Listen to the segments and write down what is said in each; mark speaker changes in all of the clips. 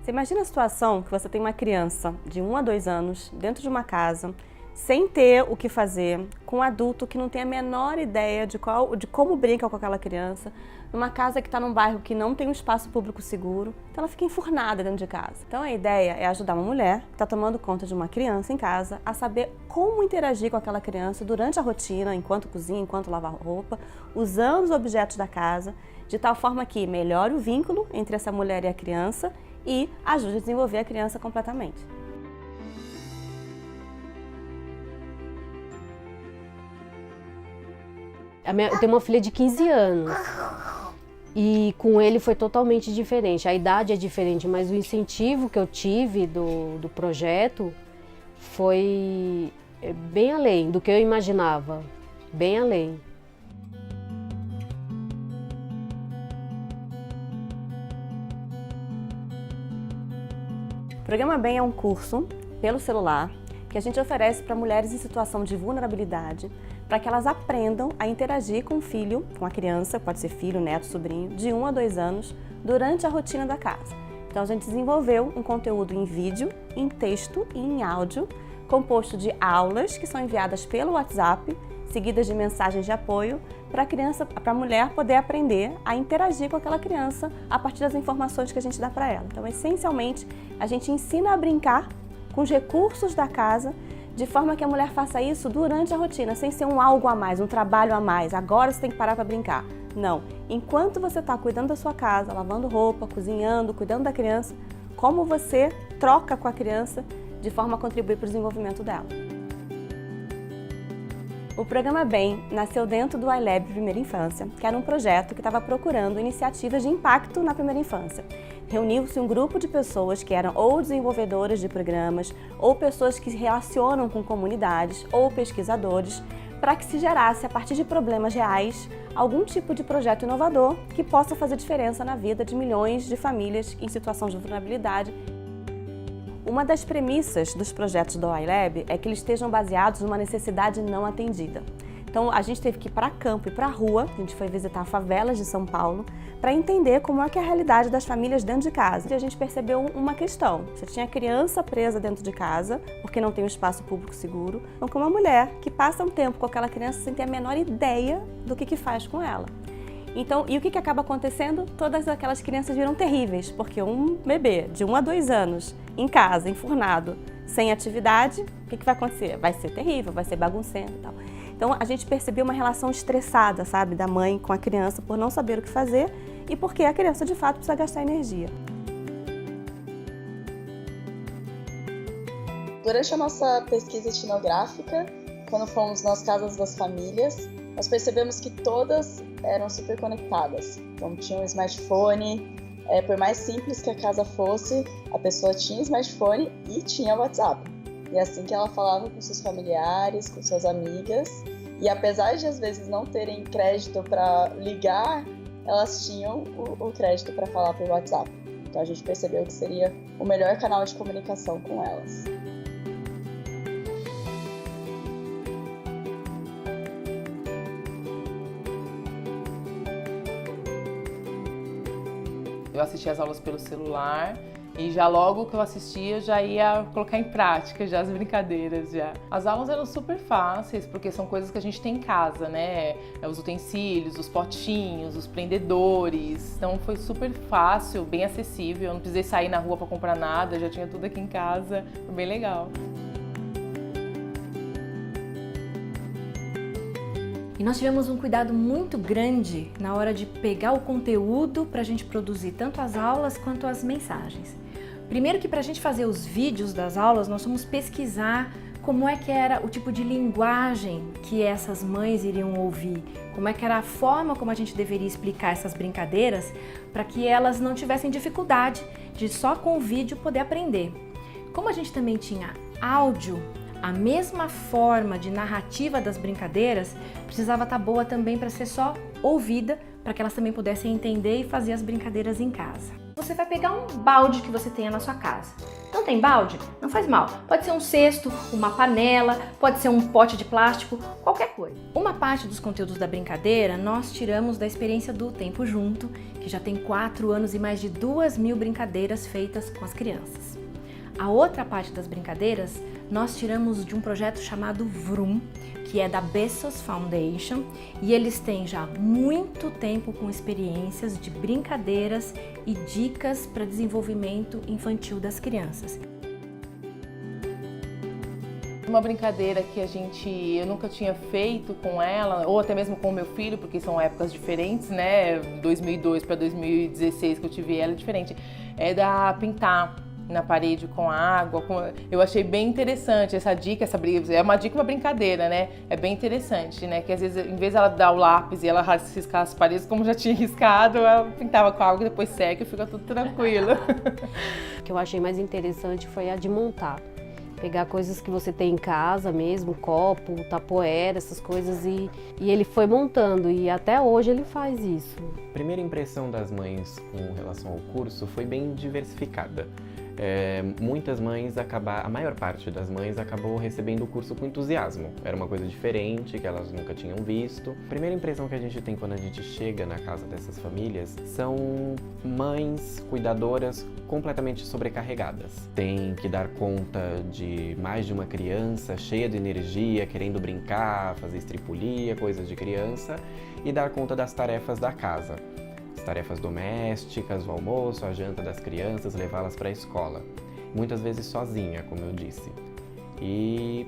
Speaker 1: Você imagina a situação que você tem uma criança de 1 a 2 anos dentro de uma casa, sem ter o que fazer, com um adulto que não tem a menor ideia de como brinca com aquela criança, numa casa que está num bairro que não tem um espaço público seguro, então ela fica enfurnada dentro de casa. Então a ideia é ajudar uma mulher que está tomando conta de uma criança em casa a saber como interagir com aquela criança durante a rotina, enquanto cozinha, enquanto lava roupa, usando os objetos da casa, de tal forma que melhore o vínculo entre essa mulher e a criança e ajude a desenvolver a criança completamente.
Speaker 2: Eu tenho uma filha de 15 anos e com ele foi totalmente diferente. A idade é diferente, mas o incentivo que eu tive do projeto foi bem além do que eu imaginava, bem além.
Speaker 1: O Programa Bem é um curso pelo celular que a gente oferece para mulheres em situação de vulnerabilidade, para que elas aprendam a interagir com o filho, com a criança, pode ser filho, neto, sobrinho, de 1 a 2 anos, durante a rotina da casa. Então a gente desenvolveu um conteúdo em vídeo, em texto e em áudio, composto de aulas que são enviadas pelo WhatsApp, seguidas de mensagens de apoio, para a mulher poder aprender a interagir com aquela criança a partir das informações que a gente dá para ela. Então, essencialmente, a gente ensina a brincar com os recursos da casa, de forma que a mulher faça isso durante a rotina, sem ser um algo a mais, um trabalho a mais. Agora você tem que parar para brincar. Não. Enquanto você está cuidando da sua casa, lavando roupa, cozinhando, cuidando da criança, como você troca com a criança de forma a contribuir para o desenvolvimento dela. O Programa Bem nasceu dentro do iLab Primeira Infância, que era um projeto que estava procurando iniciativas de impacto na primeira infância. Reuniu-se um grupo de pessoas que eram ou desenvolvedoras de programas, ou pessoas que se relacionam com comunidades, ou pesquisadores, para que se gerasse, a partir de problemas reais, algum tipo de projeto inovador que possa fazer diferença na vida de milhões de famílias em situação de vulnerabilidade. Uma das premissas dos projetos do iLab é que eles estejam baseados numa necessidade não atendida. Então a gente teve que ir para campo e para a rua, a gente foi visitar favelas de São Paulo, para entender como é que é a realidade das famílias dentro de casa. E a gente percebeu uma questão: você tinha criança presa dentro de casa, porque não tem um espaço público seguro, ou com uma mulher que passa um tempo com aquela criança sem ter a menor ideia do que faz com ela. Então, e o que acaba acontecendo? Todas aquelas crianças viram terríveis, porque um bebê de 1 a 2 anos, em casa, enfurnado, sem atividade, o que vai acontecer? Vai ser terrível, vai ser bagunçento e tal. Então, a gente percebeu uma relação estressada, sabe, da mãe com a criança por não saber o que fazer e porque a criança, de fato, precisa gastar energia.
Speaker 3: Durante a nossa pesquisa etnográfica, quando fomos nas casas das famílias, nós percebemos que todas eram super conectadas. Então tinha um smartphone, por mais simples que a casa fosse, a pessoa tinha smartphone e tinha WhatsApp. E assim que ela falava com seus familiares, com suas amigas, e apesar de às vezes não terem crédito para ligar, elas tinham o crédito para falar por WhatsApp. Então a gente percebeu que seria o melhor canal de comunicação com elas.
Speaker 4: Eu assistia as aulas pelo celular e já logo que eu assistia já ia colocar em prática já as brincadeiras já. As aulas eram super fáceis porque são coisas que a gente tem em casa, né? Os utensílios, os potinhos, os prendedores. Então foi super fácil, bem acessível. Eu não precisei sair na rua para comprar nada, já tinha tudo aqui em casa. Foi bem legal.
Speaker 5: E nós tivemos um cuidado muito grande na hora de pegar o conteúdo para a gente produzir tanto as aulas quanto as mensagens. Primeiro que para a gente fazer os vídeos das aulas, nós fomos pesquisar como é que era o tipo de linguagem que essas mães iriam ouvir, como é que era a forma como a gente deveria explicar essas brincadeiras para que elas não tivessem dificuldade de só com o vídeo poder aprender. Como a gente também tinha áudio, a mesma forma de narrativa das brincadeiras precisava estar boa também para ser só ouvida, para que elas também pudessem entender e fazer as brincadeiras em casa. Você vai pegar um balde que você tenha na sua casa. Não tem balde? Não faz mal. Pode ser um cesto, uma panela, pode ser um pote de plástico, qualquer coisa. Uma parte dos conteúdos da brincadeira nós tiramos da experiência do Tempo Junto, que que já tem 4 anos e mais de 2.000 brincadeiras feitas com as crianças. A outra parte das brincadeiras nós tiramos de um projeto chamado Vroom, que é da Bezos Foundation, e eles têm já muito tempo com experiências de brincadeiras e dicas para desenvolvimento infantil das crianças.
Speaker 4: Uma brincadeira que eu nunca tinha feito com ela, ou até mesmo com o meu filho, porque são épocas diferentes, né? 2002 para 2016 que eu tive ela é diferente, é da pintar na parede com água. Eu achei bem interessante essa dica, é uma dica, uma brincadeira, né? É bem interessante, né? Que às vezes, em vez dela dar o lápis e ela riscar as paredes, como já tinha riscado, ela pintava com água e depois seca e fica tudo tranquilo.
Speaker 2: O que eu achei mais interessante foi a de montar. Pegar coisas que você tem em casa mesmo, copo, tapoeira, essas coisas, e ele foi montando, e até hoje ele faz isso.
Speaker 6: A primeira impressão das mães com relação ao curso foi bem diversificada. Muitas mães a maior parte das mães acabou recebendo o curso com entusiasmo. Era uma coisa diferente, que elas nunca tinham visto. A primeira impressão que a gente tem quando a gente chega na casa dessas famílias são mães cuidadoras completamente sobrecarregadas. Tem que dar conta de mais de uma criança cheia de energia, querendo brincar, fazer estripulia, coisas de criança, e dar conta das tarefas da casa. Tarefas domésticas, o almoço, a janta das crianças, levá-las para a escola. Muitas vezes sozinha, como eu disse. E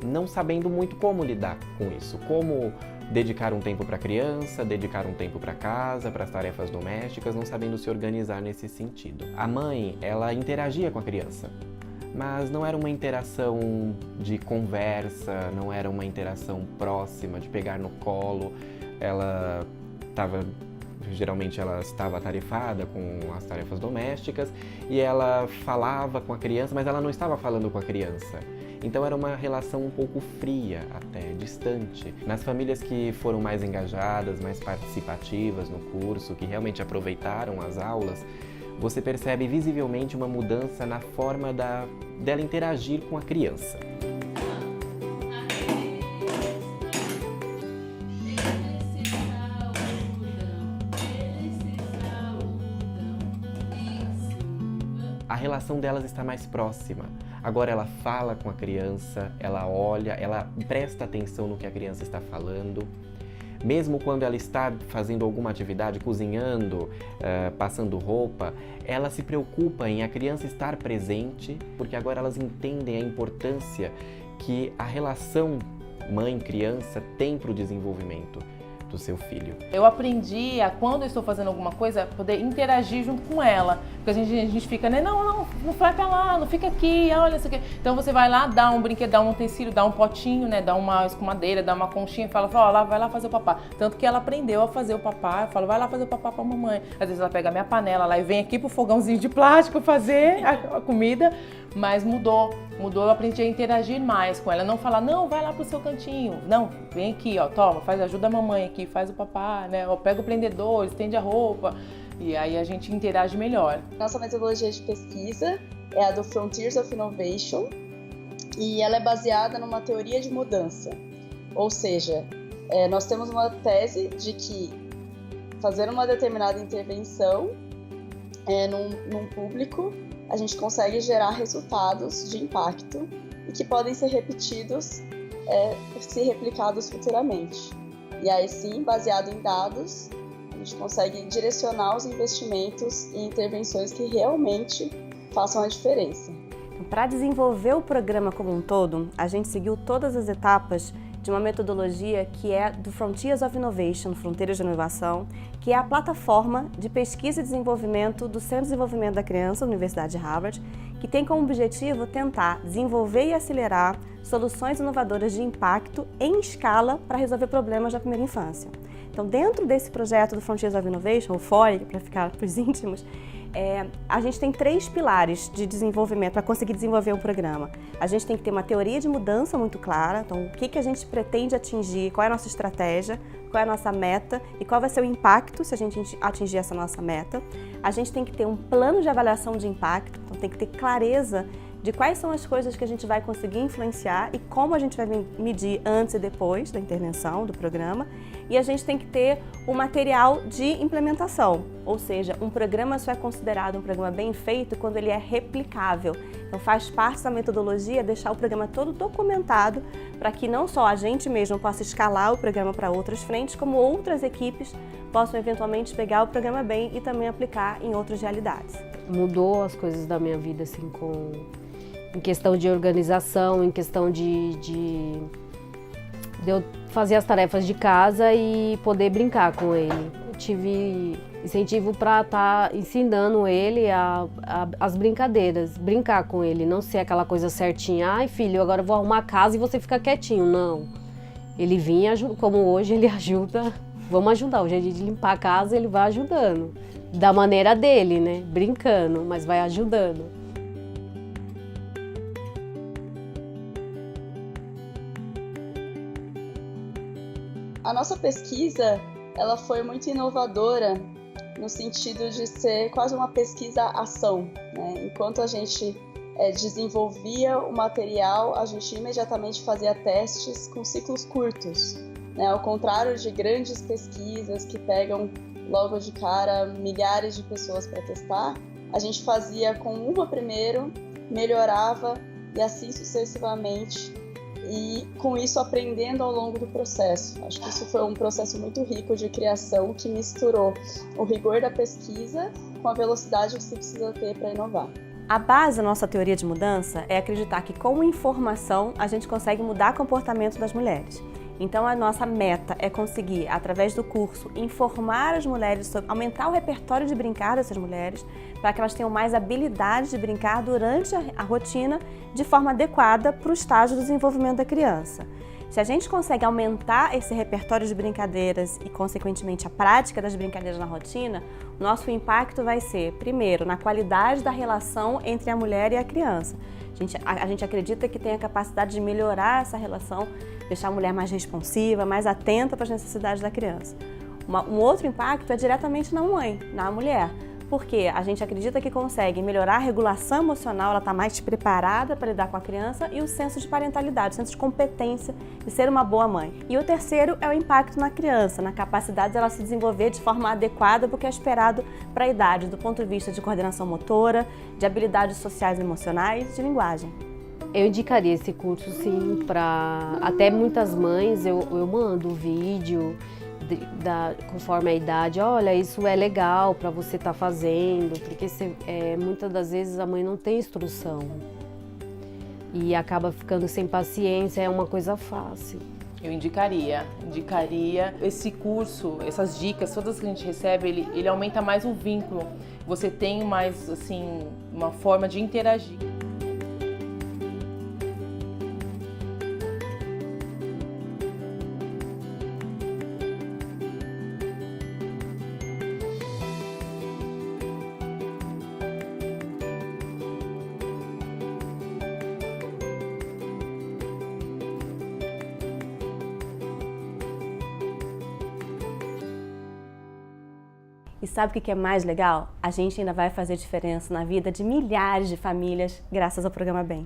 Speaker 6: não sabendo muito como lidar com isso. Como dedicar um tempo para a criança, dedicar um tempo para casa, para as tarefas domésticas, não sabendo se organizar nesse sentido. A mãe, ela interagia com a criança, mas não era uma interação de conversa, não era uma interação próxima, de pegar no colo. Geralmente ela estava atarefada com as tarefas domésticas e ela falava com a criança, mas ela não estava falando com a criança. Então era uma relação um pouco fria, até distante. Nas famílias que foram mais engajadas, mais participativas no curso, que realmente aproveitaram as aulas, você percebe visivelmente uma mudança na forma dela interagir com a criança. A relação delas está mais próxima. Agora ela fala com a criança, ela olha, ela presta atenção no que a criança está falando. Mesmo quando ela está fazendo alguma atividade, cozinhando, passando roupa, ela se preocupa em a criança estar presente, porque agora elas entendem a importância que a relação mãe-criança tem para o desenvolvimento do seu filho.
Speaker 4: Eu aprendi a, quando eu estou fazendo alguma coisa, poder interagir junto com ela. Porque a gente fica, né? Não vai pra lá, não fica aqui, olha isso aqui. Então você vai lá, dá um brinquedo, dá um utensílio, dá um potinho, né? Dá uma escumadeira, dá uma conchinha e fala, vai lá fazer o papá. Tanto que ela aprendeu a fazer o papá, eu falo, vai lá fazer o papá pra mamãe. Às vezes ela pega a minha panela lá e vem aqui pro fogãozinho de plástico fazer a comida, mas mudou, eu aprendi a interagir mais com ela, não falar, não, vai lá pro seu cantinho, não, vem aqui, ó, toma, ajuda a mamãe aqui, faz o papá, né, ó, pega o prendedor, estende a roupa, e aí a gente interage melhor.
Speaker 3: Nossa metodologia de pesquisa é a do Frontiers of Innovation, e ela é baseada numa teoria de mudança, ou seja, nós temos uma tese de que fazer uma determinada intervenção num público, a gente consegue gerar resultados de impacto e que podem ser repetidos, se replicados futuramente. E aí sim, baseado em dados, a gente consegue direcionar os investimentos em intervenções que realmente façam a diferença.
Speaker 1: Para desenvolver o programa como um todo, a gente seguiu todas as etapas de uma metodologia que é do Frontiers of Innovation, Fronteiras de Inovação, que é a plataforma de pesquisa e desenvolvimento do Centro de Desenvolvimento da Criança, da Universidade de Harvard, que tem como objetivo tentar desenvolver e acelerar soluções inovadoras de impacto em escala para resolver problemas da primeira infância. Então, dentro desse projeto do Frontiers of Innovation, o FOI, para ficar para os íntimos, a gente tem 3 pilares de desenvolvimento para conseguir desenvolver o programa. A gente tem que ter uma teoria de mudança muito clara, então o que a gente pretende atingir, qual é a nossa estratégia, qual é a nossa meta e qual vai ser o impacto se a gente atingir essa nossa meta. A gente tem que ter um plano de avaliação de impacto, então tem que ter clareza de quais são as coisas que a gente vai conseguir influenciar e como a gente vai medir antes e depois da intervenção do programa. E a gente tem que ter o material de implementação, ou seja, um programa só é considerado um programa bem feito quando ele é replicável. Então faz parte da metodologia deixar o programa todo documentado para que não só a gente mesmo possa escalar o programa para outras frentes, como outras equipes possam eventualmente pegar o programa bem e também aplicar em outras realidades.
Speaker 2: Mudou as coisas da minha vida, assim, em questão de organização, em questão de eu fazer as tarefas de casa e poder brincar com ele. Eu tive incentivo para estar ensinando ele as brincadeiras, brincar com ele, não ser aquela coisa certinha, ai filho, agora eu vou arrumar a casa e você fica quietinho, não. Ele vinha, como hoje ele ajuda, vamos ajudar, hoje é dia de limpar a casa, ele vai ajudando, da maneira dele, né, brincando, mas vai ajudando.
Speaker 3: A nossa pesquisa, ela foi muito inovadora no sentido de ser quase uma pesquisa-ação, né? Enquanto a gente desenvolvia o material, a gente imediatamente fazia testes com ciclos curtos, né? Ao contrário de grandes pesquisas que pegam logo de cara milhares de pessoas para testar, a gente fazia com uma primeiro, melhorava e assim sucessivamente, e com isso aprendendo ao longo do processo. Acho que isso foi um processo muito rico de criação que misturou o rigor da pesquisa com a velocidade que se precisa ter para inovar.
Speaker 1: A base da nossa teoria de mudança é acreditar que com informação a gente consegue mudar o comportamento das mulheres. Então a nossa meta é conseguir, através do curso, informar as mulheres sobre aumentar o repertório de brincar dessas mulheres, para que elas tenham mais habilidade de brincar durante a rotina de forma adequada para o estágio do desenvolvimento da criança. Se a gente consegue aumentar esse repertório de brincadeiras e, consequentemente, a prática das brincadeiras na rotina, o nosso impacto vai ser, primeiro, na qualidade da relação entre a mulher e a criança. A gente acredita que tem a capacidade de melhorar essa relação, deixar a mulher mais responsiva, mais atenta para as necessidades da criança. Um outro impacto é diretamente na mãe, na mulher, porque a gente acredita que consegue melhorar a regulação emocional, ela está mais preparada para lidar com a criança, e o senso de parentalidade, o senso de competência de ser uma boa mãe. E o terceiro é o impacto na criança, na capacidade dela se desenvolver de forma adequada porque é esperado para a idade, do ponto de vista de coordenação motora, de habilidades sociais e emocionais, de linguagem.
Speaker 2: Eu indicaria esse curso, sim, para até muitas mães. Eu mando o vídeo conforme a idade. Olha, isso é legal para você estar fazendo, porque muitas das vezes a mãe não tem instrução e acaba ficando sem paciência, é uma coisa fácil.
Speaker 4: Eu indicaria esse curso, essas dicas, todas que a gente recebe, ele aumenta mais o vínculo. Você tem mais, assim, uma forma de interagir.
Speaker 1: E sabe o que é mais legal? A gente ainda vai fazer diferença na vida de milhares de famílias graças ao Programa BEM.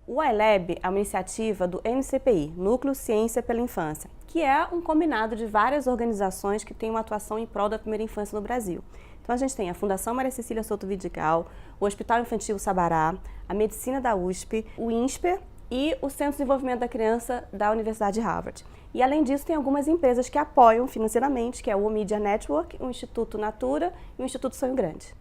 Speaker 1: O iLab é uma iniciativa do NCPI, Núcleo Ciência pela Infância, que é um combinado de várias organizações que têm uma atuação em prol da primeira infância no Brasil. Então a gente tem a Fundação Maria Cecília Souto Vidigal, o Hospital Infantil Sabará, a Medicina da USP, o INSPER e o Centro de Desenvolvimento da Criança da Universidade de Harvard. E além disso, tem algumas empresas que apoiam financeiramente, que é o Media Network, o Instituto Natura e o Instituto Sonho Grande.